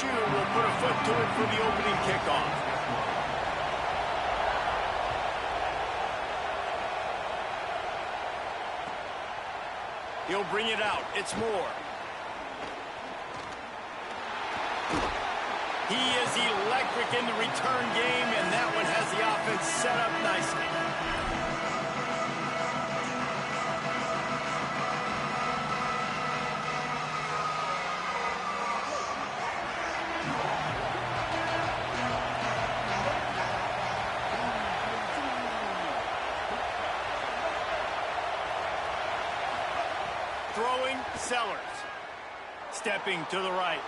LSU will put a foot to it for the opening kickoff. He'll bring it out. It's Moore. He is electric in the return game, and that one has the offense set up nicely. Throwing, Sellers. Stepping to the right.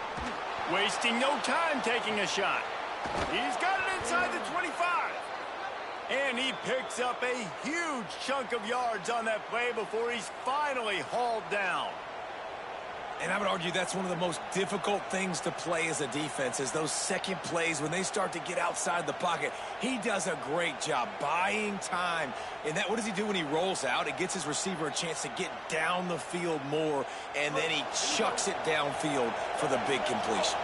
Wasting no time taking a shot. He's got it inside the 25. And he picks up a huge chunk of yards on that play before he's finally hauled down. And I would argue that's one of the most difficult things to play as a defense, is those second plays when they start to get outside the pocket. He does a great job buying time. And that, what does he do when he rolls out? It gets his receiver a chance to get down the field more, and then he chucks it downfield for the big completion.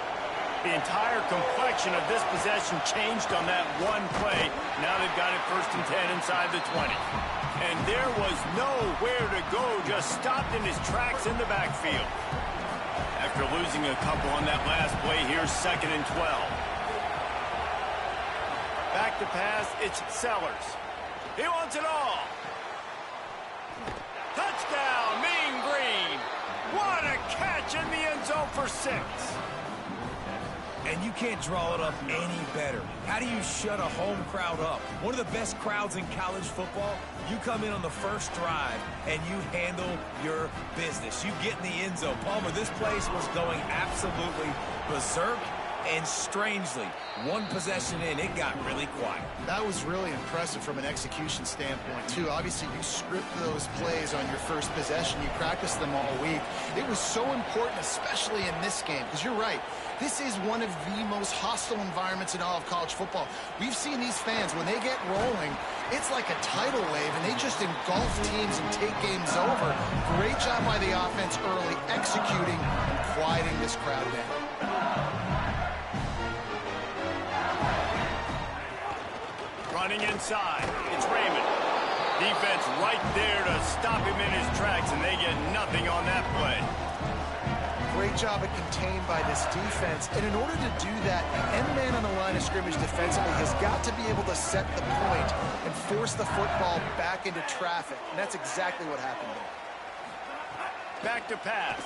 The entire complexion of this possession changed on that one play. Now they've got it 1st and 10 inside the 20. And there was nowhere to go, just stopped in his tracks in the backfield. After losing a couple on that last play, here's 2nd and 12. Back to pass, it's Sellers. He wants it all. Touchdown, Mean Green. What a catch in the end zone for 6. And you can't draw it up any better. How do you shut a home crowd up? One of the best crowds in college football. You come in on the first drive, and you handle your business. You get in the end zone. Palmer, this place was going absolutely berserk, and strangely, one possession in, it got really quiet. That was really impressive from an execution standpoint, too. Obviously, you script those plays on your first possession. You practice them all week. It was so important, especially in this game, because you're right. This is one of the most hostile environments in all of college football. We've seen these fans, when they get rolling, it's like a tidal wave, and they just engulf teams and take games over. Great job by the offense early, executing and quieting this crowd down. Running inside, it's Raymond. Defense right there to stop him in his tracks, and they get nothing on that play. Great job at contained by this defense. And in order to do that, the end man on the line of scrimmage defensively has got to be able to set the point and force the football back into traffic. And that's exactly what happened there. Back to pass.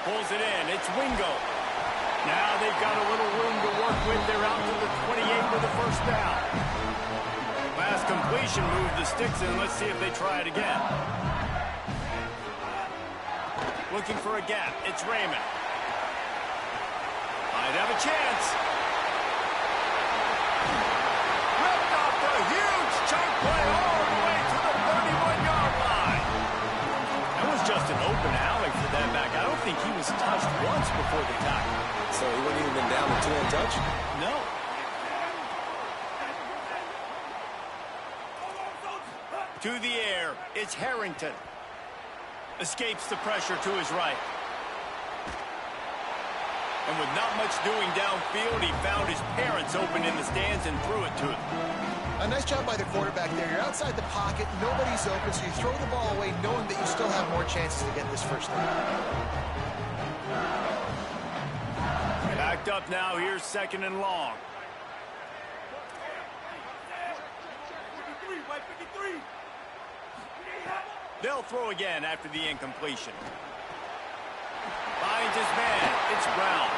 Pulls it in. It's Wingo. Now they've got a little room to work with. They're out to the 28 with the first down. Last completion moved the sticks in. Let's see if they try it again. Looking for a gap. It's Raymond. Might have a chance. Ripped off a huge chunk play all the way to the 31-yard line. That was just an open alley for that back. I don't think he was touched once before the tackle. So he wouldn't even been down to 2 untouched? No. To the air, it's Harrington. Escapes the pressure to his right. And with not much doing downfield, he found his parents open in the stands and threw it to them. A nice job by the quarterback there. You're outside the pocket, nobody's open, so you throw the ball away knowing that you still have more chances to get this first down. Backed up now, here's 2nd and long. They'll throw again after the incompletion. Finds his man. It's Brown.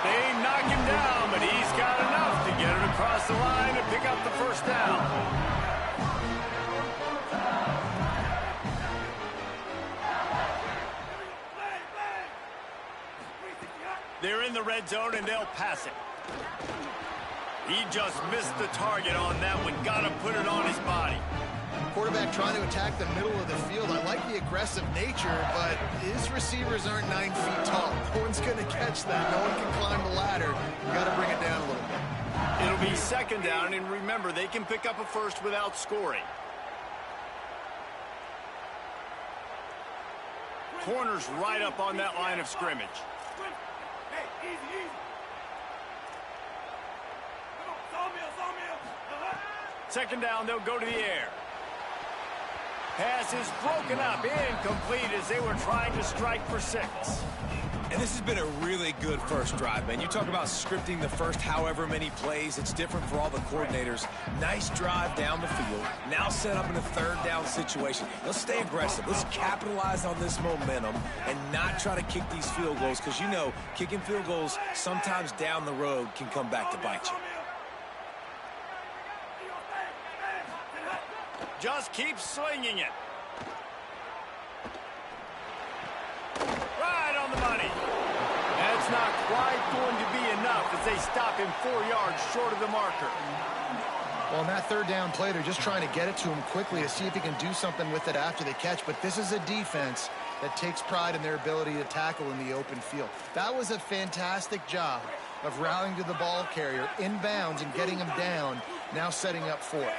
They knock him down, but he's got enough to get it across the line and pick up the first down. They're in the red zone, and they'll pass it. He just missed the target on that one. Got to put it on his body. Quarterback trying to attack the middle of the field. I like the aggressive nature, but his receivers aren't 9 feet tall. No one's going to catch that. No one can climb the ladder. You got to bring it down a little bit. It'll be 2nd down, and remember, they can pick up a first without scoring. Corner's right up on that line of scrimmage. Second down, they'll go to the air. Pass is broken up, incomplete as they were trying to strike for 6. And this has been a really good first drive, man. You talk about scripting the first however many plays. It's different for all the coordinators. Nice drive down the field. Now set up in a third down situation. Let's stay aggressive. Let's capitalize on this momentum and not try to kick these field goals because, you know, kicking field goals sometimes down the road can come back to bite you. Just keep slinging it. Right on the money. That's not quite going to be enough as they stop him 4 yards short of the marker. Well, in that third down play, they're just trying to get it to him quickly to see if he can do something with it after the catch. But this is a defense that takes pride in their ability to tackle in the open field. That was a fantastic job of rallying to the ball carrier in bounds and getting him down, now setting up fourth.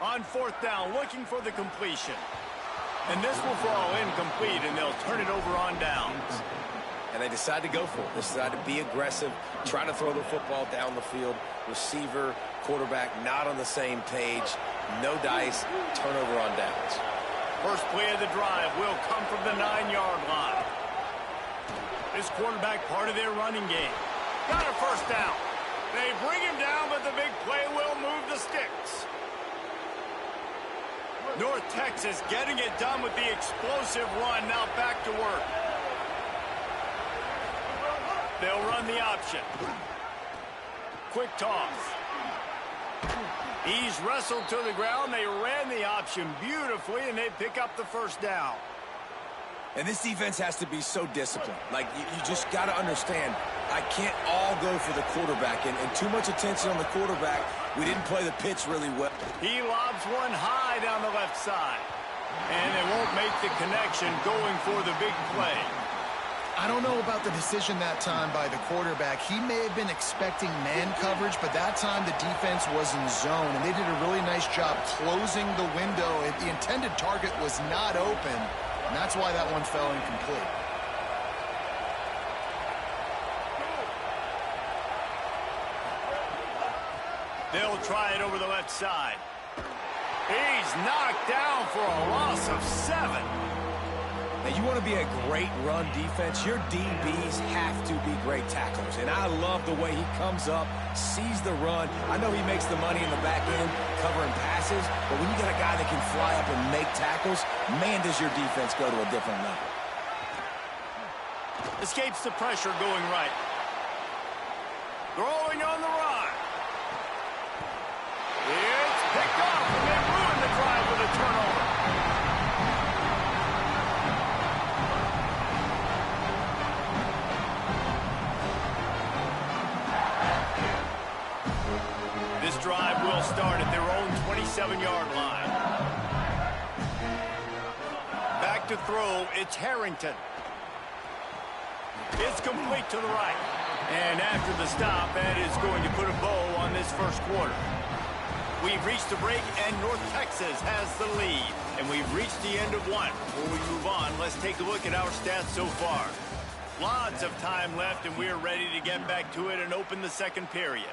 On fourth down, looking for the completion. And this will fall incomplete, and they'll turn it over on downs. And they decide to go for it. They decide to be aggressive, try to throw the football down the field. Receiver, quarterback, not on the same page. No dice, turnover on downs. First play of the drive will come from the 9-yard line. This quarterback part of their running game. Got a first down. They bring him down, but the big play will move the sticks. North Texas getting it done with the explosive run. Now back to work. They'll run the option. Quick toss. He's wrestled to the ground. They ran the option beautifully, and they pick up the first down. And this defense has to be so disciplined. Like, you just got to understand, I can't all go for the quarterback. And too much attention on the quarterback. We didn't play the pitch really well. He lobs one high down the left side. And they won't make the connection going for the big play. I don't know about the decision that time by the quarterback. He may have been expecting man coverage, but that time the defense was in zone, and they did a really nice job closing the window. The intended target was not open, and that's why that one fell incomplete. They'll try it over the left side. He's knocked down for a loss of 7. Now, you want to be a great run defense, your DBs have to be great tacklers. And I love the way he comes up, sees the run. I know he makes the money in the back end covering passes, but when you got a guy that can fly up and make tackles, man, does your defense go to a different level. Escapes the pressure going right. Throwing on the run. It's picked off, and they ruin the drive with a turnover. This drive will start at their own 27-yard line. Back to throw, it's Harrington. It's complete to the right. And after the stop, that is going to put a bow on this first quarter. We've reached the break, and North Texas has the lead. And we've reached the end of one. Before we move on, let's take a look at our stats so far. Lots of time left, and we're ready to get back to it and open the second period.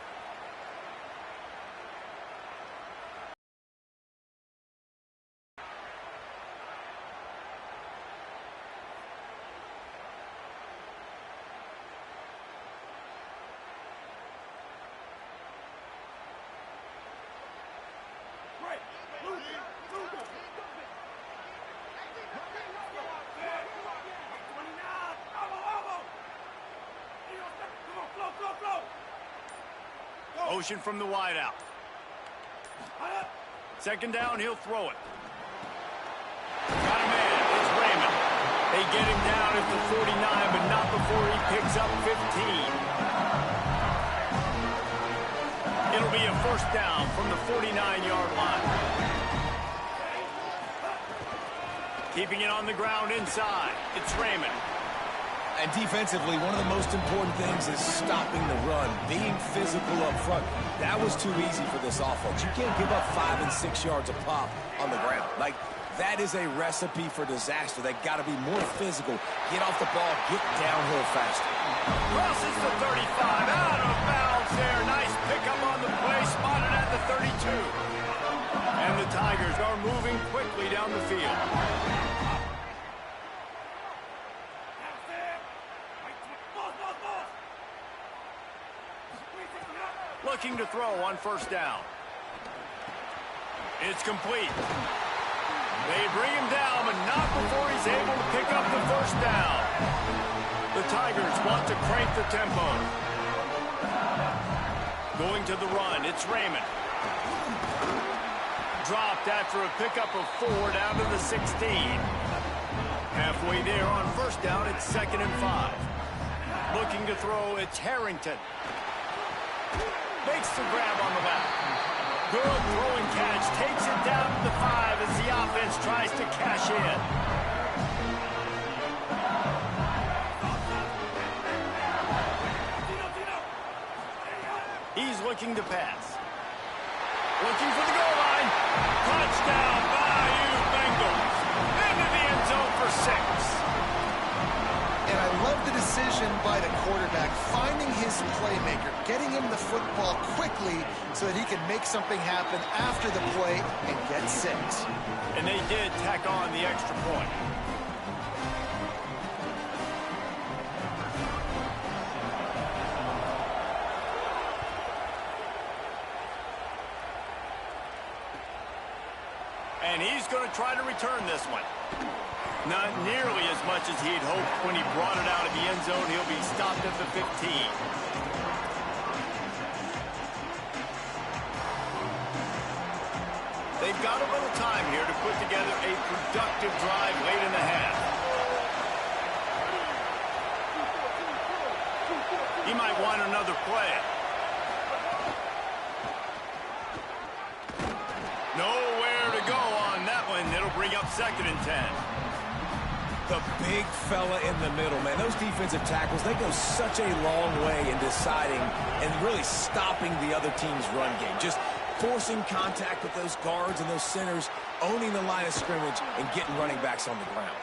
Motion from the wideout. Second down, he'll throw it. Got a man, it's Raymond. They get him down at the 49, but not before he picks up 15. It'll be a first down from the 49-yard line. Keeping it on the ground inside, it's Raymond. And defensively, one of the most important things is stopping the run, being physical up front. That was too easy for this offense. You can't give up 5 and 6 yards a pop on the ground. Like, that is a recipe for disaster. They got to be more physical, get off the ball, get downhill faster. Crosses the 35, out of bounds there. Nice pickup on the play, spotted at the 32. And the Tigers are moving quickly down the field. Looking to throw on first down. It's complete. They bring him down, but not before he's able to pick up the first down. The Tigers want to crank the tempo. Going to the run, it's Raymond. Dropped after a pickup of 4 down to the 16. Halfway there on first down, it's 2nd and 5. Looking to throw, it's Harrington. Makes the grab on the back. Good throwing catch. Takes it down to the 5 as the offense tries to cash in. He's looking to pass. Looking for the goal line. Touchdown, Bayou Bengals. Into the end zone for 6. And I love the decision by the quarterback, finding his playmaker, getting him the football quickly so that he can make something happen after the play and get 6. And they did tack on the extra point. And he's going to try to return this one. Not nearly as much as he'd hoped when he brought it out of the end zone. He'll be stopped at the 15. They've got a little time here to put together a productive drive late in the half. He might want another play. Nowhere to go on that one. It'll bring up 2nd and 10. The big fella in the middle, man. Those defensive tackles, they go such a long way in deciding and really stopping the other team's run game. Just forcing contact with those guards and those centers, owning the line of scrimmage, and getting running backs on the ground.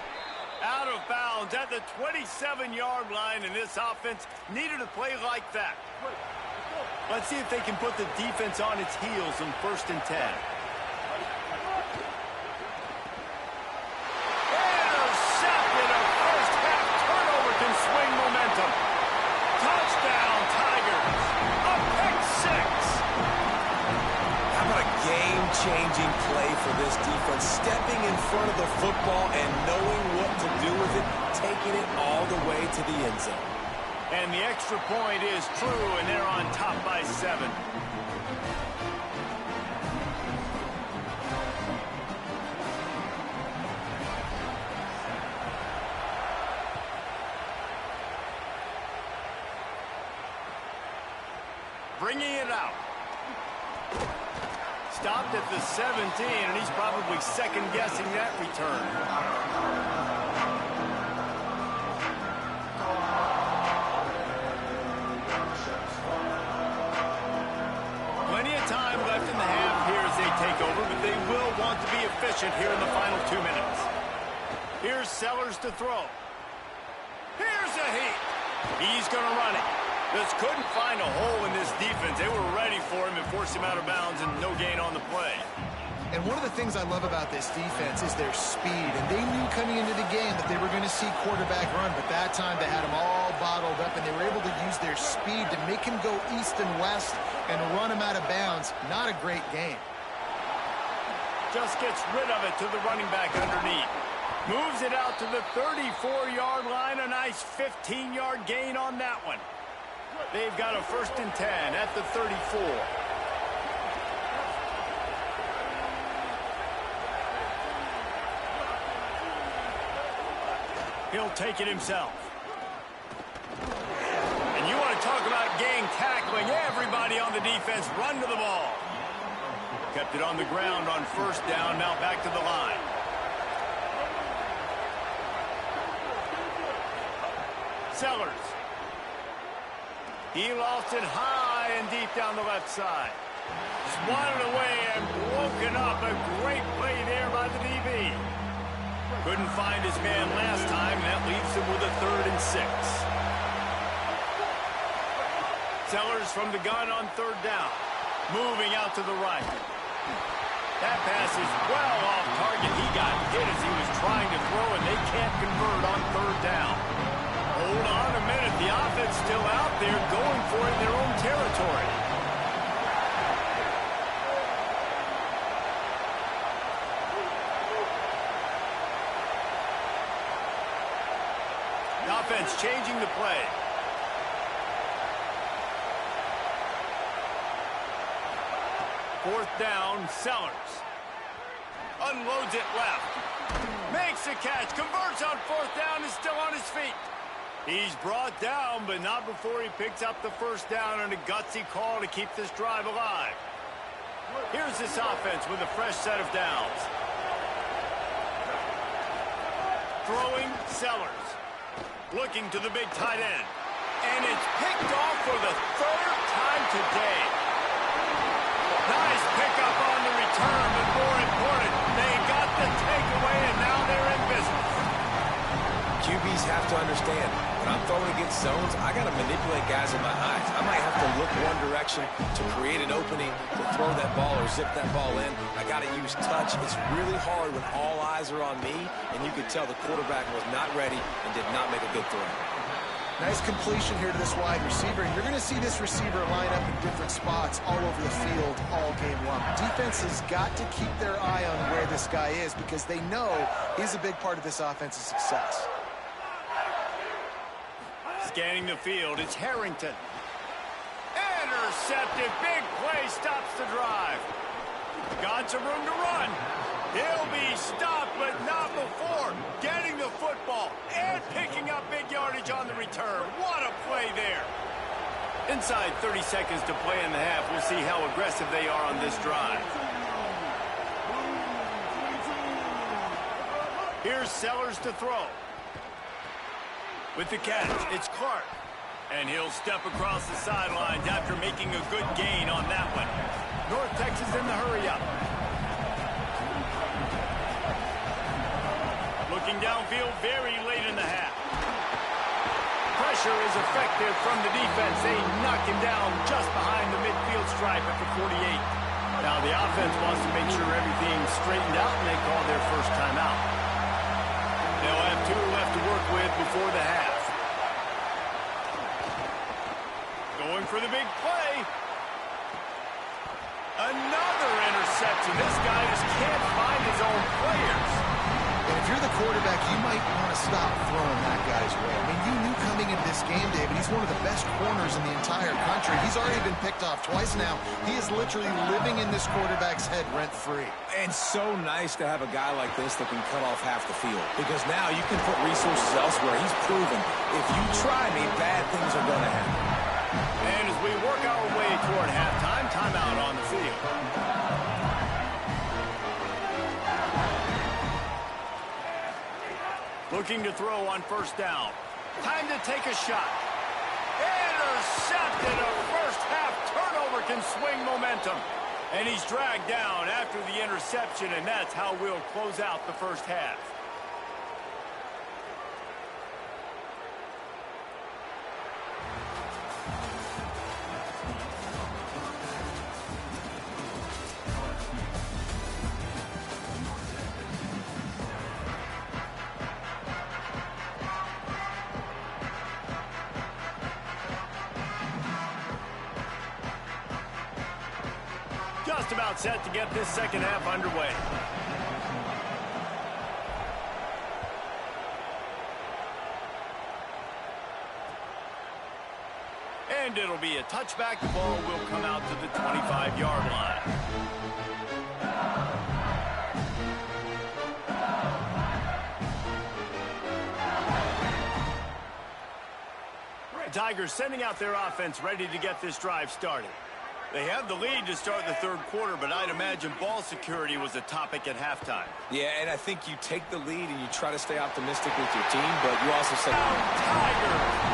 Out of bounds at the 27-yard line, and this offense needed a play like that. Let's see if they can put the defense on its heels on 1st and 10. Swing momentum. Touchdown, Tigers. A pick 6. How about a game-changing play for this defense? Stepping in front of the football and knowing what to do with it, taking it all the way to the end zone. And the extra point is true, and they're on top by 7. Bringing it out. Stopped at the 17, and he's probably second-guessing that return. Plenty of time left in the half here as they take over, but they will want to be efficient here in the final 2 minutes. Here's Sellers to throw. Here's a heat. He's going to run it. Just couldn't find a hole in this defense. They were ready for him and forced him out of bounds, and no gain on the play. And one of the things I love about this defense is their speed. And they knew coming into the game that they were going to see quarterback run, but that time they had him all bottled up, and they were able to use their speed to make him go east and west and run him out of bounds. Not a great game. Just gets rid of it to the running back underneath. Moves it out to the 34-yard line. A nice 15-yard gain on that one. They've got a 1st and 10 at the 34. He'll take it himself. And you want to talk about gang tackling. Everybody on the defense run to the ball. Kept it on the ground on first down. Now back to the line. Sellers. He lost it high and deep down the left side. Swatted away and broken up. A great play there by the DB. Couldn't find his man last time. That leaves him with a 3rd and 6. Sellers from the gun on 3rd down. Moving out to the right. That pass is well off target. He got hit as he was trying to throw, and they can't convert on 3rd down. Hold on a minute. The offense still out there going for it in their own territory. The offense changing the play. Fourth down, Sellers. Unloads it left. Makes a catch. Converts on 4th down. Is still on his feet. He's brought down, but not before he picks up the 1st down on a gutsy call to keep this drive alive. Here's this offense with a fresh set of downs. Throwing, Sellers. Looking to the big tight end. And it's picked off for the 3rd time today. Nice pickup on the return, but more important, they got the takeaway, and now they're in business. QBs have to understand, when I'm throwing against zones, I got to manipulate guys with my eyes. I might have to look one direction to create an opening to throw that ball or zip that ball in. I got to use touch. It's really hard when all eyes are on me, and you could tell the quarterback was not ready and did not make a good throw. Nice completion here to this wide receiver. You're going to see this receiver line up in different spots all over the field all game long. Defense has got to keep their eye on where this guy is because they know he's a big part of this offense's success. Scanning the field, it's Harrington. Intercepted, big play, stops the drive. Got some room to run. He'll be stopped, but not before getting the football and picking up big yardage on the return. What a play there. Inside 30 seconds to play in the half. We'll see how aggressive they are on this drive. Here's Sellers to throw. With the catch, it's Clark. And he'll step across the sidelines after making a good gain on that one. North Texas in the hurry-up. Looking downfield very late in the half. Pressure is effective from the defense. They knock him down just behind the midfield stripe at the 48. Now the offense wants to make sure everything's straightened out, and they call their first timeout. They'll have 2 left to work with before the half. Going for the big play. Another interception. This guy just can't find his own players. And if you're the quarterback, you might want to stop throwing that guy's way. I mean, you knew coming into this game, David, he's one of the best corners in the entire country. He's already been picked off twice now. He is literally living in this quarterback's head rent-free. And so nice to have a guy like this that can cut off half the field. Because now you can put resources elsewhere. He's proven if you try me, bad things are going to happen. And as we work our way toward halftime, timeout on the field. Looking to throw on first down. Time to take a shot. Intercepted. A first half turnover can swing momentum. And he's dragged down after the interception, and that's how we'll close out the first half. Just about set to get this second half underway. And it'll be a touchback. The ball will come out to the 25-yard line. Tigers sending out their offense ready to get this drive started. They have the lead to start the third quarter, but I'd imagine ball security was a topic at halftime. Yeah, and I think you take the lead and you try to stay optimistic with your team, but you also say... Tigers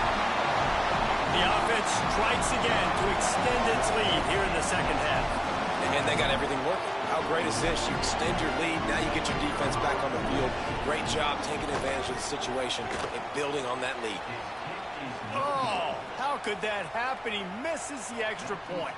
offense strikes again to extend its lead here in the second half. And they got everything working. How great is this? You extend your lead, now you get your defense back on the field. Great job taking advantage of the situation and building on that lead. Oh, how could that happen? He misses the extra point.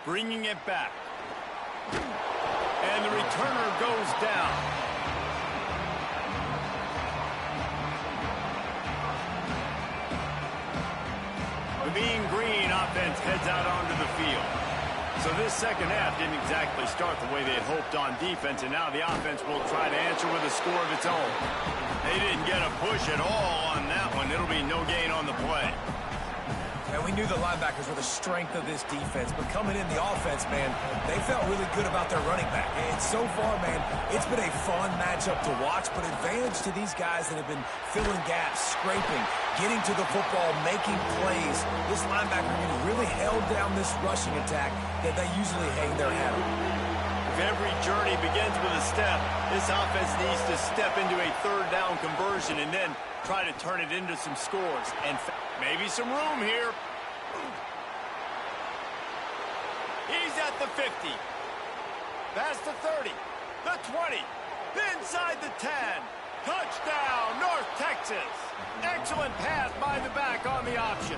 Bringing it back. And the returner goes down. The Mean Green offense heads out onto the field. So this second half didn't exactly start the way they had hoped on defense, and now the offense will try to answer with a score of its own. They didn't get a push at all on that one. It'll be no gain on the play. And we knew the linebackers were the strength of this defense, but coming in the offense, man, they felt really good about their running back. And so far, man, it's been a fun matchup to watch, but advantage to these guys that have been filling gaps, scraping, getting to the football, making plays. This linebacker really held down this rushing attack that they usually hang their hat on. If every journey begins with a step, this offense needs to step into a third down conversion and then try to turn it into some scores. And maybe some room here. He's at the 50. Past the 30. The 20. Inside the 10. Touchdown, North Texas. Excellent pass by the back on the option.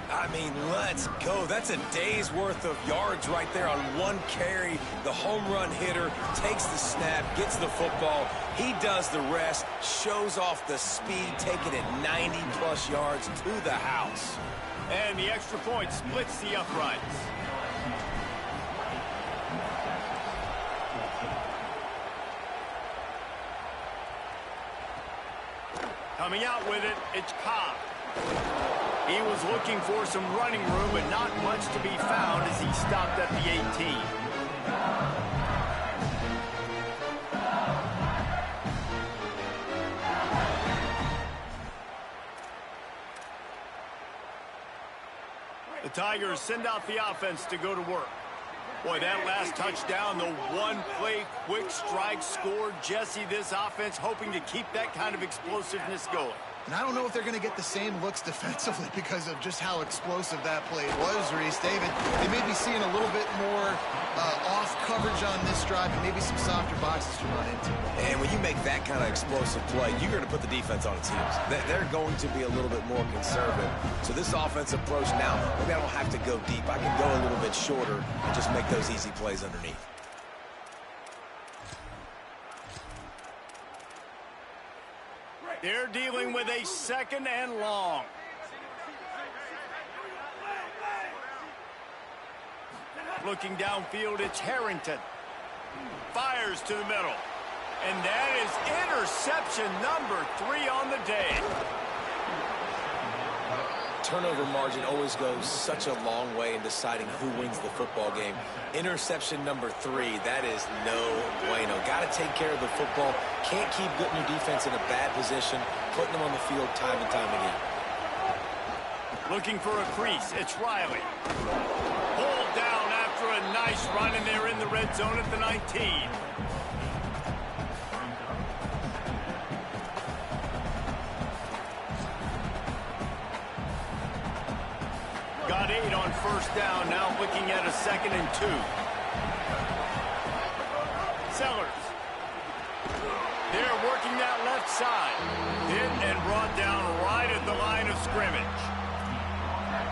I mean, let's go. That's a day's worth of yards right there on one carry. The home run hitter takes the snap, gets the football. He does the rest, shows off the speed, taking it 90-plus yards to the house. And the extra point splits the uprights. Coming out with it, it's Cobb. He was looking for some running room, but not much to be found as he stopped at the 18. The Tigers send out the offense to go to work. Boy, that last touchdown, the one-play quick strike scored. Jesse, this offense hoping to keep that kind of explosiveness going. And I don't know if they're going to get the same looks defensively because of just how explosive that play was, Reese. David, they may be seeing a little bit more off coverage on this drive and maybe some softer boxes to run into. And when you make that kind of explosive play, you're going to put the defense on its heels. They're going to be a little bit more conservative. So this offensive approach now, maybe I don't have to go deep. I can go a little bit shorter and just make those easy plays underneath. They're dealing with a second and long. Looking downfield, it's Harrington. Fires to the middle. And that is interception number 3 on the day. Turnover margin always goes such a long way in deciding who wins the football game. Interception number 3, that is no bueno. Got to take care of the football. Can't keep putting your defense in a bad position, putting them on the field time and time again. Looking for a crease, it's Riley. Pulled down after a nice run, and they're in the red zone at the 19. Got 8 on first down, now looking at a 2nd and 2. Sellers. They're working that left side. Hit and brought down right at the line of scrimmage.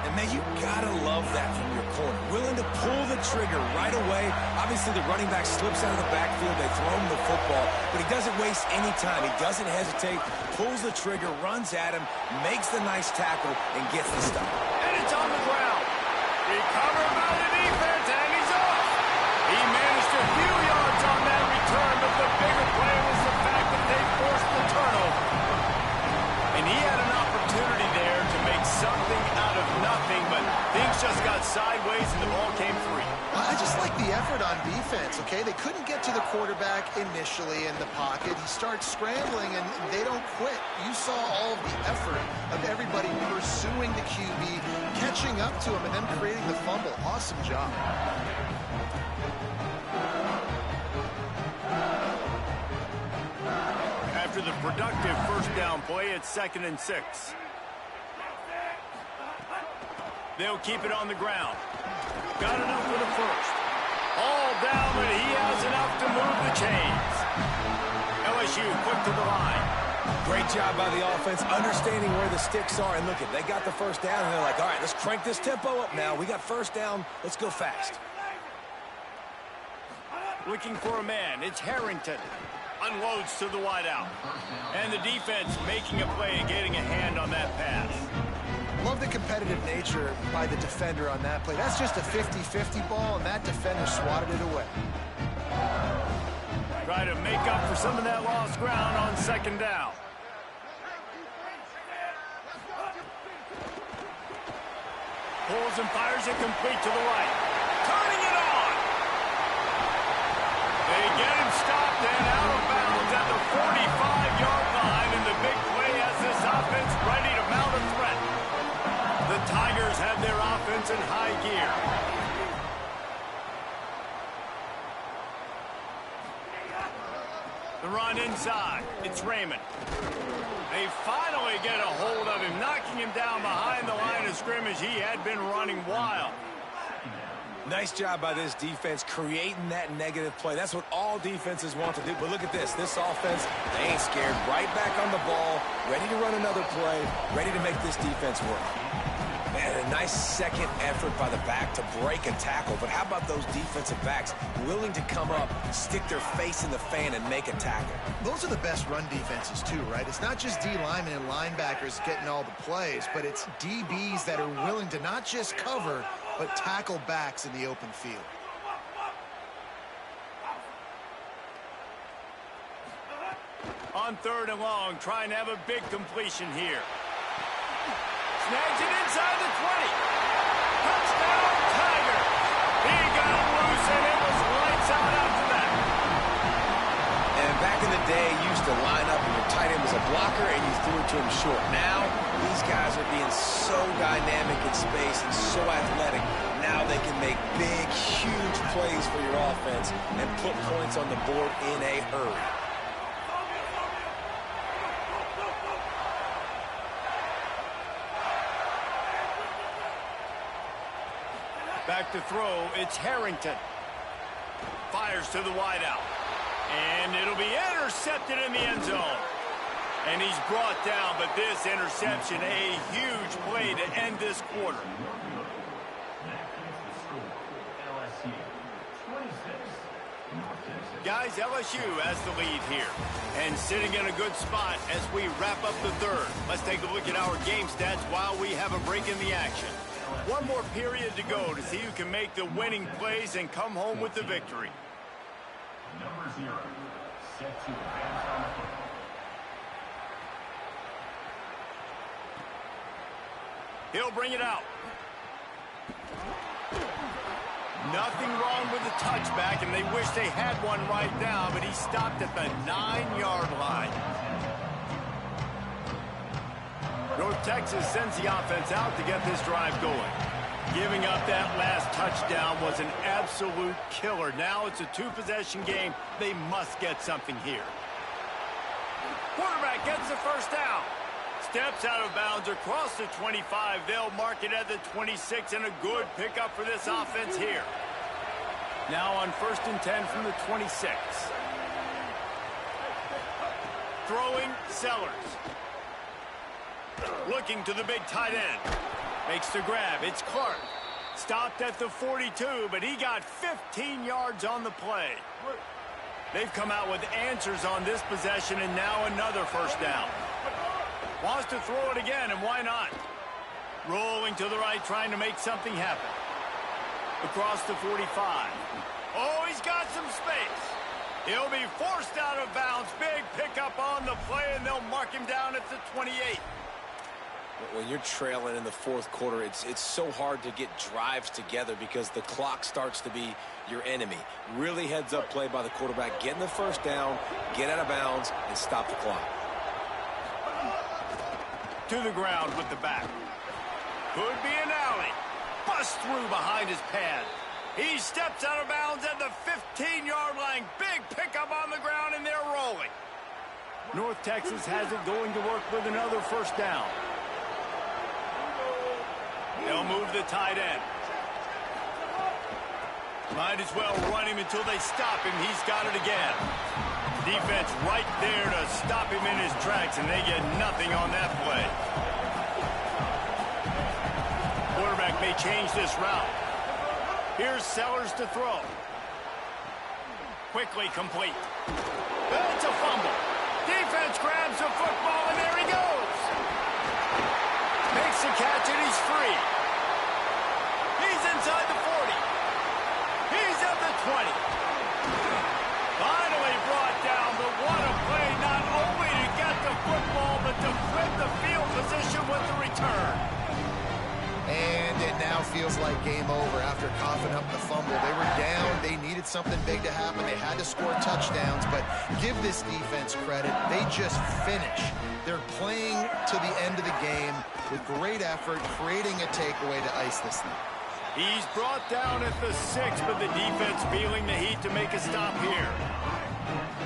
And, man, you gotta love that from your corner. Willing to pull the trigger right away. Obviously, the running back slips out of the backfield. They throw him the football, but he doesn't waste any time. He doesn't hesitate, pulls the trigger, runs at him, makes the nice tackle, and gets the stop. And it's on the ground. Recovered by the defense, and he's off. He managed a few yards on that return, but the bigger play was the fact that they forced the turnover. And he had an opportunity there to make something out of nothing, but things just got sideways and the ball came free. I just like the effort on defense, okay? They couldn't get to the quarterback initially in the pocket. He starts scrambling, and they don't quit. You saw all of the effort of everybody pursuing the QB, catching up to him, and then creating the fumble. Awesome job. After the productive first down play, it's 2nd and 6. They'll keep it on the ground. Got enough for the first. All down, but he has enough to move the chains. LSU quick to the line. Great job by the offense, understanding where the sticks are. And look, they got the first down, and they're like, all right, let's crank this tempo up now. We got first down. Let's go fast. Looking for a man. It's Harrington. Unloads to the wideout. And the defense making a play and getting a hand on that pass. Love the competitive nature by the defender on that play. That's just a 50-50 ball, and that defender swatted it away. Try to make up for some of that lost ground on 2nd down. Pulls and fires it complete to the right. Turning it on. They get him stopped and out of bounds at the 45-yard line, and the big play has this offense ready to mount a threat. The Tigers have their offense in high gear. The run inside. It's Raymond. They finally get a hold of him, knocking him down behind the line of scrimmage. He had been running wild. Nice job by this defense creating that negative play. That's what all defenses want to do. But look at this. This offense, they ain't scared. Right back on the ball, ready to run another play, ready to make this defense work. Man, a nice second effort by the back to break a tackle. But how about those defensive backs willing to come up, stick their face in the fan, and make a tackle? Those are the best run defenses, too, right? It's not just D linemen and linebackers getting all the plays, but it's DBs that are willing to not just cover, but tackle backs in the open field. On 3rd and long, trying to have a big completion here. Snags it inside the 20. Touchdown, Tiger. He got him loose, and it was lights out after that. And back in the day, you used to line up and your tight end was a blocker, and you threw it to him short. Now, these guys are being so dynamic in space and so athletic. Now they can make big, huge plays for your offense and put points on the board in a hurry. Back to throw, it's Harrington. Fires to the wideout. And it'll be intercepted in the end zone. And he's brought down, but this interception, a huge play to end this quarter. Guys, LSU has the lead here. And sitting in a good spot as we wrap up the 3rd. Let's take a look at our game stats while we have a break in the action. One more period to go to see who can make the winning plays and come home with the victory. Number 0, set to advance on the football. He'll bring it out. Nothing wrong with the touchback, and they wish they had one right now, but he stopped at the 9-yard line. North Texas sends the offense out to get this drive going. Giving up that last touchdown was an absolute killer. Now it's a 2-possession game. They must get something here. Quarterback gets the first down. Steps out of bounds across the 25. They'll mark it at the 26, and a good pickup for this offense here. Now on 1st and 10 from the 26. Throwing, Sellers. Looking to the big tight end. Makes the grab. It's Clark. Stopped at the 42, but he got 15 yards on the play. They've come out with answers on this possession, and now another first down. Wants to throw it again, and why not? Rolling to the right, trying to make something happen. Across the 45. Oh, he's got some space. He'll be forced out of bounds. Big pickup on the play, and they'll mark him down at the 28. When you're trailing in the fourth quarter, it's so hard to get drives together because the clock starts to be your enemy. Really heads-up play by the quarterback. Getting the first down, get out of bounds, and stop the clock. To the ground with the back. Could be an alley. Bust through behind his pad. He steps out of bounds at the 15-yard line. Big pickup on the ground, and they're rolling. North Texas has it going to work with another first down. They'll move the tight end. Might as well run him until they stop him. He's got it again. Defense right there to stop him in his tracks, and they get nothing on that play. Quarterback may change this route. Here's Sellers to throw. Quickly complete. It's a fumble. Defense grabs the football, and there he goes. Makes the catch, and he's free. He's inside the 40. He's at the 20. Finally brought down, but what a play, not only to get the football, but to flip the field position with the return. And it now feels like game over after coughing up the fumble. They were down. They needed something big to happen. They had to score touchdowns, but give this defense credit. They just finish. They're playing to the end of the game with great effort, creating a takeaway to ice this thing. He's brought down at the 6, but the defense feeling the heat to make a stop here.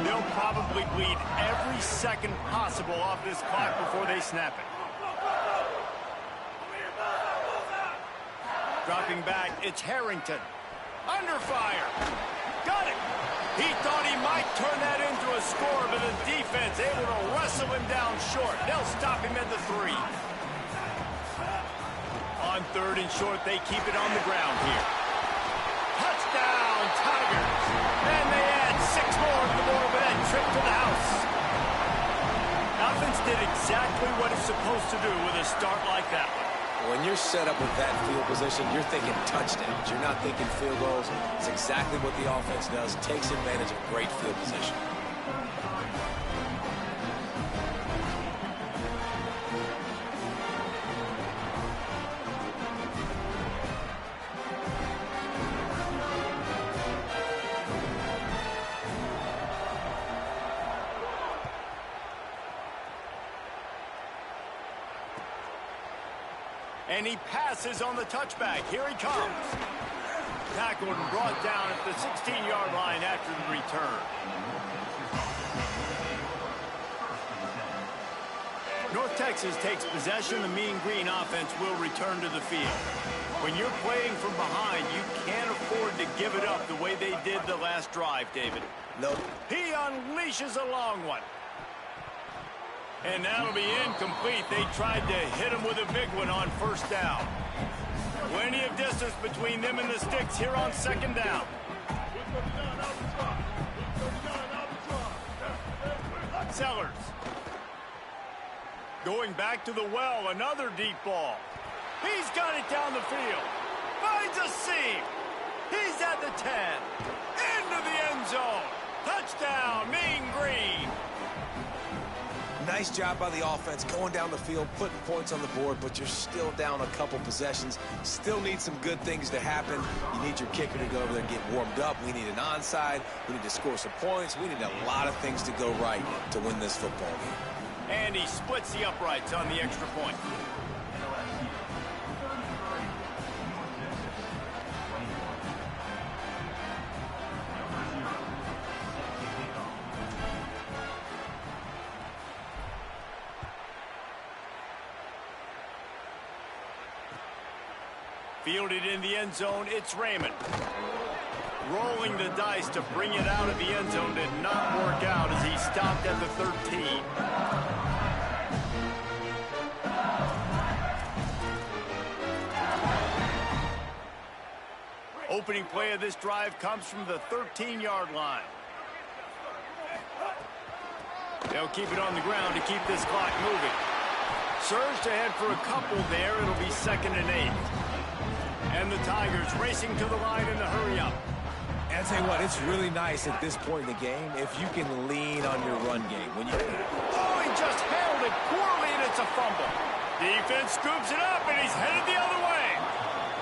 They'll probably bleed every second possible off this clock before they snap it. Dropping back, it's Harrington. Under fire. Got it. He thought he might turn that into a score, but the defense able to wrestle him down short. They'll stop him at the 3. On 3rd and short, they keep it on the ground here. Touchdown, Tigers. And they add 6 more to the board with that trip to the house. Offense did exactly what it's supposed to do with a start like that one. When you're set up with that field position, you're thinking touchdowns. You're not thinking field goals. It's exactly what the offense does. Takes advantage of great field position. And he passes on the touchback. Here he comes. Tackled and brought down at the 16-yard line after the return. North Texas takes possession. The Mean Green offense will return to the field. When you're playing from behind, you can't afford to give it up the way they did the last drive, David. No. He unleashes a long one. And that'll be incomplete. They tried to hit him with a big one on first down. Plenty of distance between them and the sticks here on 2nd down. Sellers. Going back to the well, another deep ball. He's got it down the field. Finds a seam. He's at the 10. Into the end zone. Touchdown, Mean Green. Nice job by the offense going down the field, putting points on the board, but you're still down a couple possessions. Still need some good things to happen. You need your kicker to go over there and get warmed up. We need an onside. We need to score some points. We need a lot of things to go right to win this football game. And he splits the uprights on the extra point. Fielded in the end zone, it's Raymond. Rolling the dice to bring it out of the end zone did not work out as he stopped at the 13. Opening play of this drive comes from the 13-yard line. They'll keep it on the ground to keep this clock moving. Surged ahead for a couple there. It'll be 2nd and 8. And the Tigers racing to the line in the hurry-up. And I tell you what, it's really nice at this point in the game if you can lean on your run game. Oh, he just handled it poorly, and it's a fumble. Defense scoops it up, and he's headed the other way.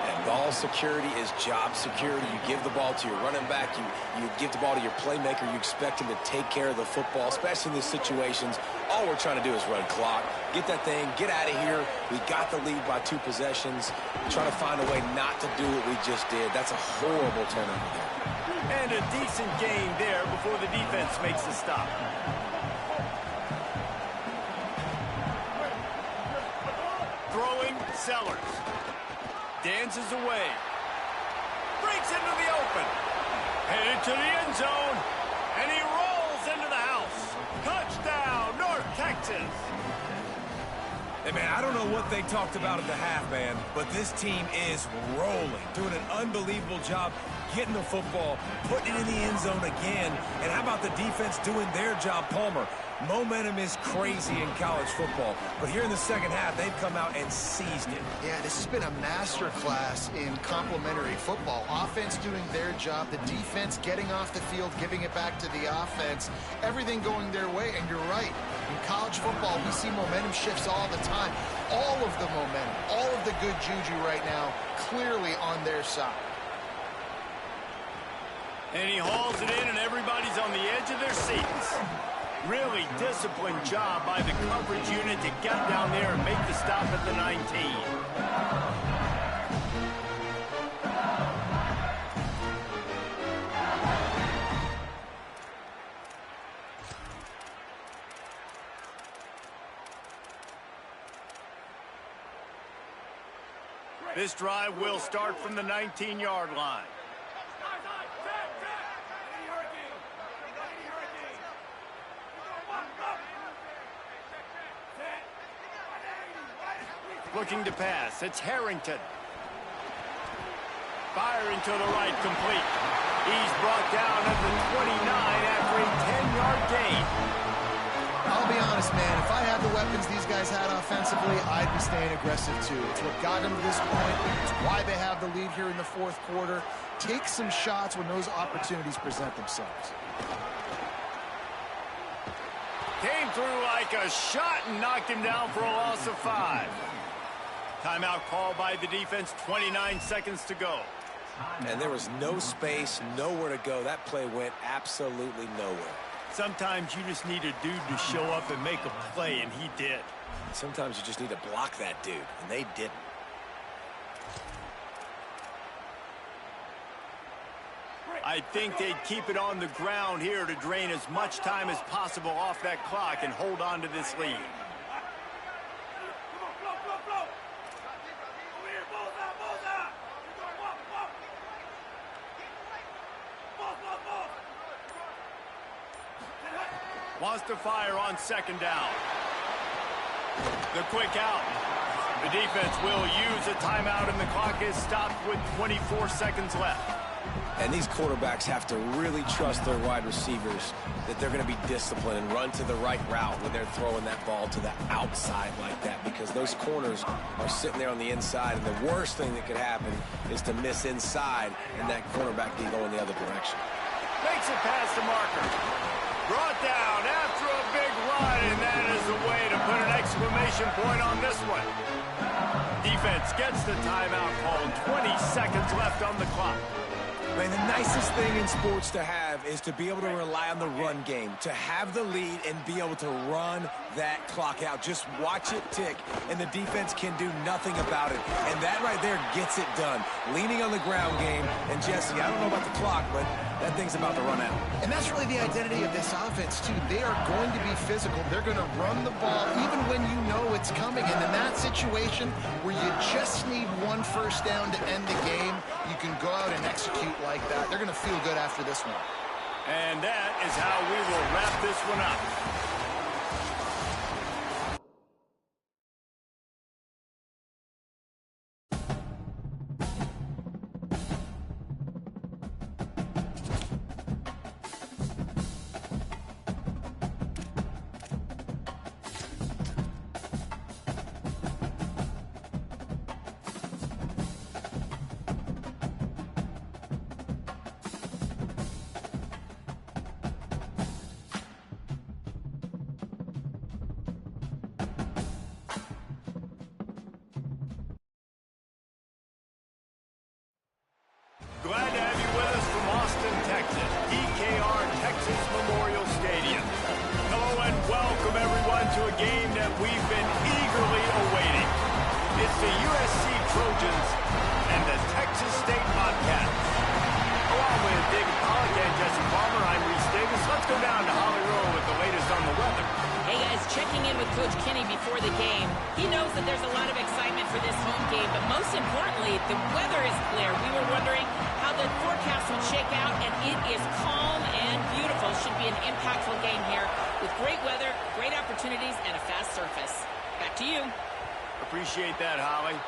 And ball security is job security. You give the ball to your running back. You give the ball to your playmaker. You expect him to take care of the football, especially in these situations. All we're trying to do is run clock. Get that thing, get out of here. We got the lead by 2 possessions. Trying to find a way not to do what we just did. That's a horrible turnover there. And a decent gain there before the defense makes the stop. Throwing Sellers. Dances away. Breaks into the open. Headed to the end zone. And he rolls into the house. Touchdown, North Texas. Hey, man, I don't know what they talked about at the half, man, but this team is rolling, doing an unbelievable job getting the football, putting it in the end zone again. And how about the defense doing their job, Palmer? Momentum is crazy in college football, but here in the second half, they've come out and seized it. Yeah, this has been a masterclass in complementary football. Offense doing their job, the defense getting off the field, giving it back to the offense, everything going their way. And you're right, in college football, we see momentum shifts all the time. All of the momentum, all of the good juju right now, clearly on their side. And he hauls it in, and everybody's on the edge of their seats. Really disciplined job by the coverage unit to get down there and make the stop at the 19. This drive will start from the 19-yard line. Looking to pass. It's Harrington. Firing to the right, complete. He's brought down at the 29 after a 10-yard gain. I'll be honest, man. If I had the weapons these guys had offensively, I'd be staying aggressive too. It's what got them to this point. It's why they have the lead here in the fourth quarter. Take some shots when those opportunities present themselves. Came through like a shot and knocked him down for a loss of 5. Timeout called by the defense, 29 seconds to go. And there was no space, nowhere to go. That play went absolutely nowhere. Sometimes you just need a dude to show up and make a play, and he did. Sometimes you just need to block that dude, and they didn't. I think they'd keep it on the ground here to drain as much time as possible off that clock and hold on to this lead. Wants to fire on second down. The quick out. The defense will use a timeout, and the clock is stopped with 24 seconds left. And these quarterbacks have to really trust their wide receivers that they're going to be disciplined and run to the right route when they're throwing that ball to the outside like that, because those corners are sitting there on the inside, and the worst thing that could happen is to miss inside and that cornerback be going the other direction. Makes it past the marker. Brought down after a big run, and that is the way to put an exclamation point on this one. Defense gets the timeout called. 20 seconds left on the clock. Man, the nicest thing in sports to have is to be able to rely on the run game, to have the lead and be able to run that clock out. Just watch it tick, and the defense can do nothing about it. And that right there gets it done. Leaning on the ground game, and Jesse, I don't know about the clock, but that thing's about to run out. And that's really the identity of this offense, too. They are going to be physical. They're going to run the ball even when you know it's coming. And in that situation where you just need one first down to end the game, you can go out and execute like that. They're going to feel good after this one. And that is how we will wrap this one up. glad to have you with us from Austin, Texas, DKR Texas Memorial Stadium. Hello and welcome everyone to a game that we've been eagerly awaiting. It's the USC Trojans and the Texas State Bobcats. Along with David Pollack and Jesse Palmer, I'm Reese Davis. Let's go down to Holly Rowe with the latest on the weather. Hey guys, checking in with Coach Kenny before the game. He knows that there's a lot of excitement for this home game, but most importantly, the weather is clear. We were wondering how the forecast would shake out, and it is calm and beautiful. Should be an impactful game here with great weather, great opportunities, and a fast surface. Back to you. Appreciate that, Holly.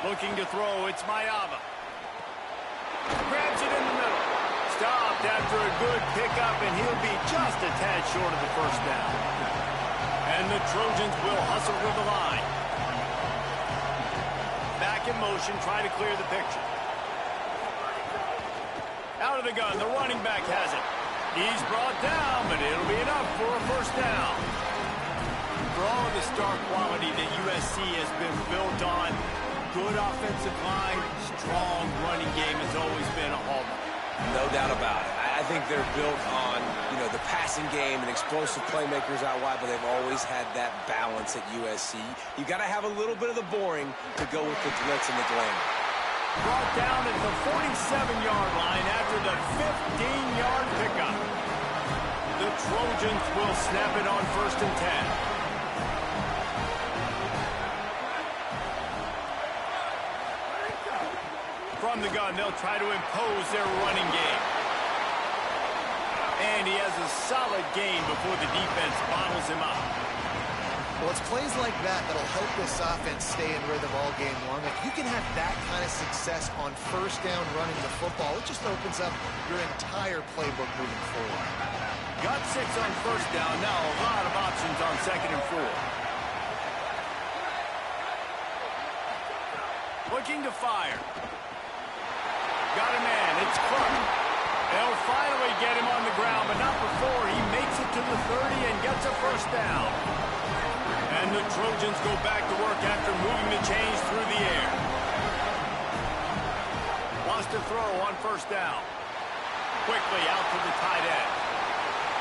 Looking to throw, it's Mayava. Grabs it in the middle. Stopped after a good pickup, and he'll be just a tad short of the first down. And the Trojans will hustle to the line. Back in motion, try to clear the picture. Out of the gun, the running back has it. He's brought down, but it'll be enough for a first down. For all of the star quality that USC has been built on, good offensive line, strong running game has always been a hallmark. No doubt about it. I think they're built on, the passing game and explosive playmakers out wide, but they've always had that balance at USC. You got to have a little bit of the boring to go with the glitz and the glamour. Brought down at the 47-yard line after the 15-yard pickup. The Trojans will snap it on 1st and 10. From the gun, they'll try to impose their running game. And he has a solid game before the defense bottles him up. Well, it's plays like that that'll help this offense stay in rhythm all game long. If you can have that kind of success on first down running the football, it just opens up your entire playbook moving forward. Got 6 on first down. Now a lot of options on 2nd and 4. Looking to fire. Got a man. It's Clark. They'll finally get him on the ground, but not before he makes it to the 30 and gets a first down. And the Trojans go back to work after moving the chains through the air. Lost a throw on first down. Quickly out to the tight end.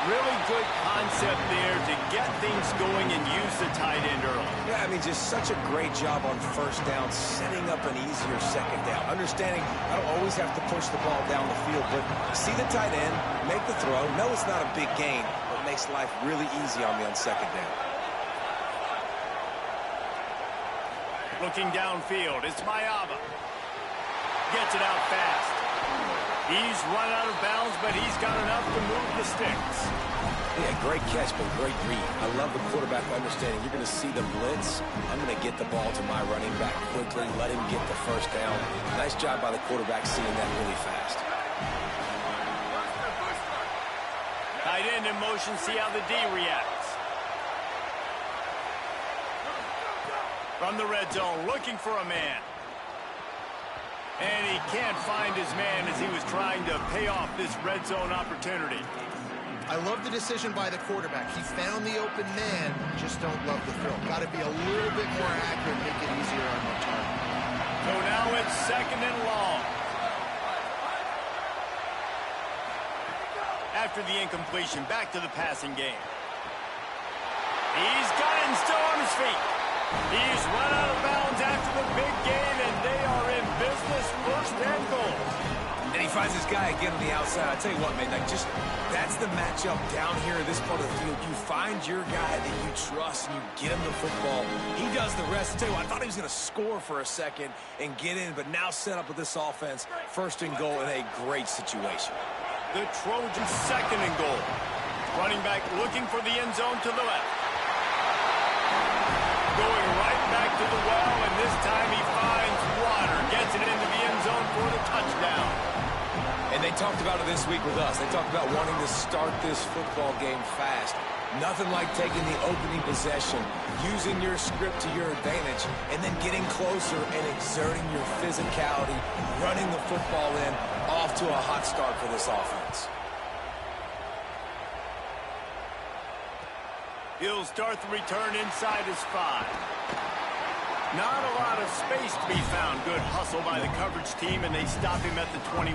Really good concept there to get things going and use the tight end early. Yeah, just such a great job on first down, setting up an easier second down. Understanding I don't always have to push the ball down the field, but see the tight end, make the throw. No, it's not a big gain, but makes life really easy on me on second down. Looking downfield, it's Mayava. Gets it out fast. He's run out of bounds, but he's got enough to move the sticks. Yeah, great catch, but great read. I love the quarterback understanding. You're going to see the blitz. I'm going to get the ball to my running back quickly, let him get the first down. Nice job by the quarterback seeing that really fast. Tight end in motion, see how the D reacts. From the red zone, looking for a man. And he can't find his man as he was trying to pay off this red zone opportunity. I love the decision by the quarterback. He found the open man, just don't love the throw. Got to be a little bit more accurate, make it easier on the target. So now it's 2nd and long. After the incompletion, back to the passing game. He's got it and still on his feet. He's run out of bounds after the big gain, and they are in business, 1st and goal. And he finds this guy again on the outside. I tell you what, man, that's the matchup down here in this part of the field. You find your guy that you trust, and you get him the football. He does the rest. I tell you what, I thought he was going to score for a second and get in, but now set up with this offense, 1st and goal in a great situation. The Trojans 2nd and goal. Running back looking for the end zone to the left. Going right back to the well, and this time he finds water. Gets it into the end zone for the touchdown. talked about it this week with us. They talked about wanting to start this football game fast. Nothing like taking the opening possession, using your script to your advantage, and then getting closer and exerting your physicality, running the football in, off to a hot start for this offense. He'll start the return inside his 5. Not a lot of space to be found. Good hustle by the coverage team, and they stop him at the 21.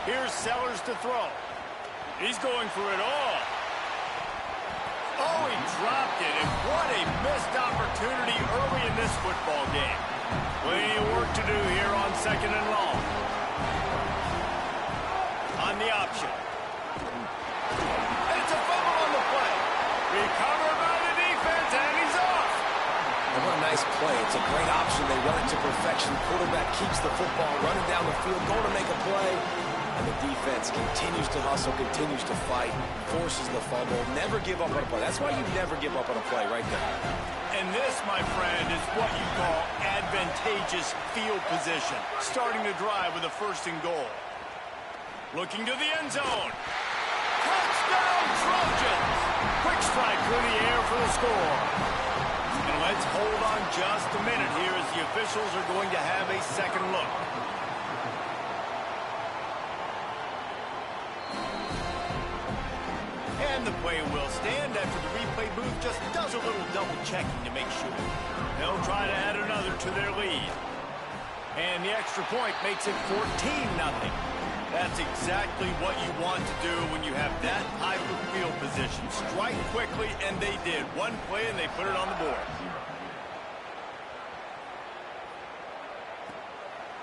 Here's Sellers to throw. He's going for it all. Oh, he dropped it, and what a missed opportunity early in this football game. Plenty of work to do here on 2nd and long. On the option. And it's a fumble on the play. Recovered by the defense, and he's off. And what a nice play. It's a great option. They run it to perfection. Quarterback keeps the football, running down the field, going to make a play. And the defense continues to hustle, continues to fight, forces the fumble. Never give up on a play. That's why you never give up on a play right there. And this, my friend, is what you call advantageous field position. Starting to drive with a 1st and goal. Looking to the end zone. Touchdown, Trojans! Quick strike through the air for the score. And let's hold on just a minute here as the officials are going to have a second look. And the play will stand after the replay booth just does a little double checking to make sure. They'll try to add another to their lead. And the extra point makes it 14-0. That's exactly what you want to do when you have that type of field position. Strike quickly, and they did. One play, and they put it on the board.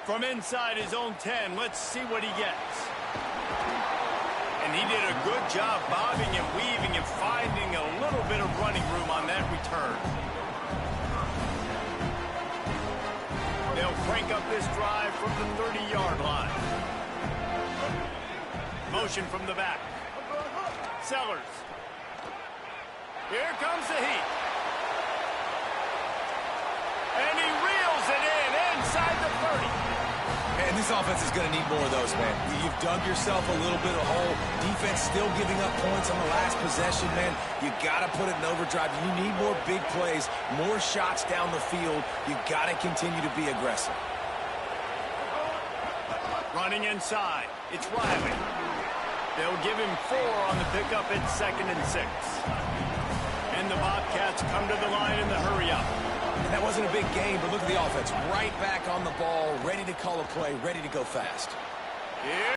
From inside his own 10, let's see what he gets. And he did a good job bobbing and weaving and finding a little bit of running room on that return. They'll crank up this drive from the 30-yard line. Motion from the back. Sellers. Here comes the heat. And he reels it in inside the 30. And this offense is going to need more of those, man. You've dug yourself a little bit of hole. Defense still giving up points on the last possession, man. You got to put it in overdrive. You need more big plays, more shots down the field. You got to continue to be aggressive. Running inside. It's Riley. They'll give him 4 on the pickup at 2nd and 6. And the Bobcats come to the line in the hurry-up. And that wasn't a big game, but look at the offense. Right back on the ball, ready to call a play, ready to go fast. Here